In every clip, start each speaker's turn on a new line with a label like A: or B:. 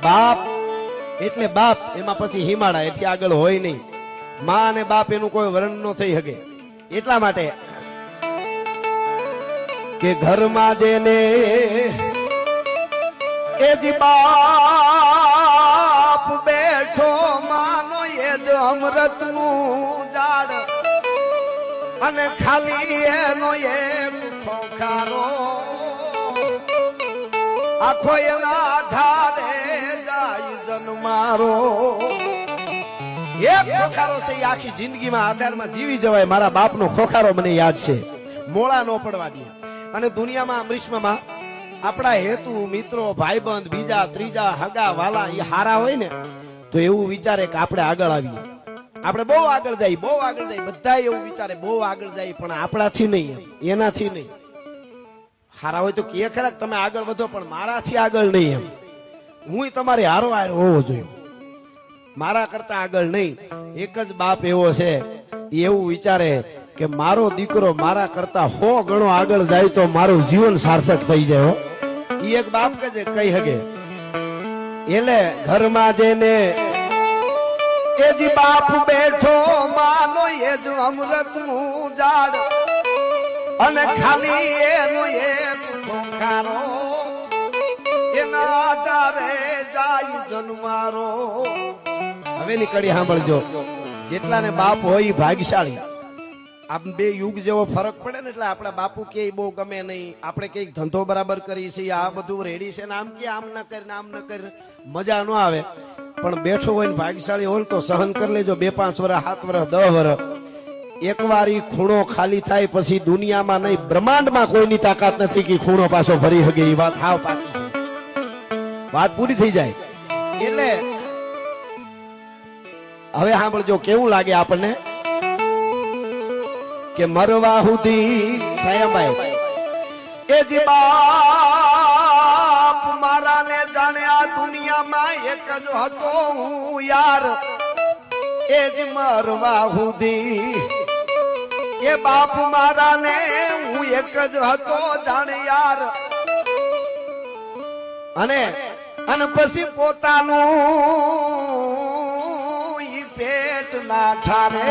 A: બાપ એટલે બાપ, એમાં પછી હિમાળા, એથી આગળ હોય નહીં. માં અને બાપ એનું કોઈ વર્ણન ન થઈ શકે. એટલા માટે કે ઘરમાં જેને એ જી બાપ બેઠો માનો એ જ અમૃતનું ઝાડ, અને ખાલી એનો એક ખોખારો આખો એના આધારે જાય જન્મારો. એક ખોખારો છે એ આખી જિંદગીમાં આધારમાં જીવી જવાય. મારા બાપનો ખોખારો મને યાદ છે, મોળા ન પડવા દે. અને દુનિયામાં અમરીશમાં આપણા હેતુ મિત્રો ભાઈબંધ બીજા ત્રીજા હગા વાલા એ હારા હોય ને તો એવું વિચારે કે આપણે આગળ આવીએ, આપણે બહુ આગળ જઈએ, બહુ આગળ જઈએ. બધા એવું વિચારે બહુ આગળ જાય, પણ આપણાથી નહીં, એનાથી નહીં. હારા હોય તો કે ખરા તમે આગળ વધો, પણ મારાથી આગળ નહીં. એમ હું તમારી હારો હારો હોવો જોઈએ, મારા કરતા આગળ નહીં. એક જ બાપ એવો છે એવું વિચારે કે મારો દીકરો મારા કરતા 100 ગણો આગળ જાય તો મારું જીવન સાર્થક થઈ જાય. એ એક બાપ કે છે કહી હગે. એટલે ઘરમાં જેને એ જ બાપ બેઠો માનો એ જ અમૃતનું ઝાડ, અને ખાલી એનો એક ખોખારો એના આધારે જાય જન્મારો. હવેની કડી સાંભળજો, જેટલાને બાપ હોય એ ભાગ્યશાળી. આમ બે યુગ જેવો ફરક પડે ને એટલે આપણા બાપુ કે બહુ ગમે નહીં, આપણે કઈક ધંધો બરાબર કરી છે, આ બધું રેડી છે ને આમ કે આમ ન કરી આમ ન કરી મજા ન આવે. પણ બેઠો હોય ને ભાગ્યશાળી હોય તો સહન કરી લેજો. 2-5 વર્ષ 7 વર્ષ 10 વર્ષ એકવાર ઈ ખૂણો ખાલી થાય પછી દુનિયામાં નહીં બ્રહ્માંડમાં કોઈની તાકાત નથી કે ખૂણો પાછો ભરી શકે. એ વાત હાવ પાકી છે, વાત પૂરી થઈ જાય. એટલે હવે સાંભળજો કેવું લાગે આપણને કે મરવા સુધી સાયાભાઈ એ જ બાપ મારા ને જાણે આ દુનિયામાં એક જ હતો હું યાર. એ જ મરવા સુધી એ બાપ મારા ને હું એક જ હતો જાણે યાર. અને પછી પોતાનું ઈ પેટ ના ઠારે,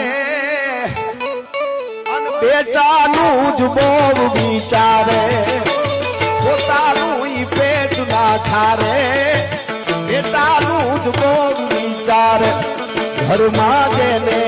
A: બેટાનું જ બહુ વિચારે, પોતાનું ઈ પેટ ના ઠારે, બેટાનું જ બહુ વિચારે. ઘરમાં જેને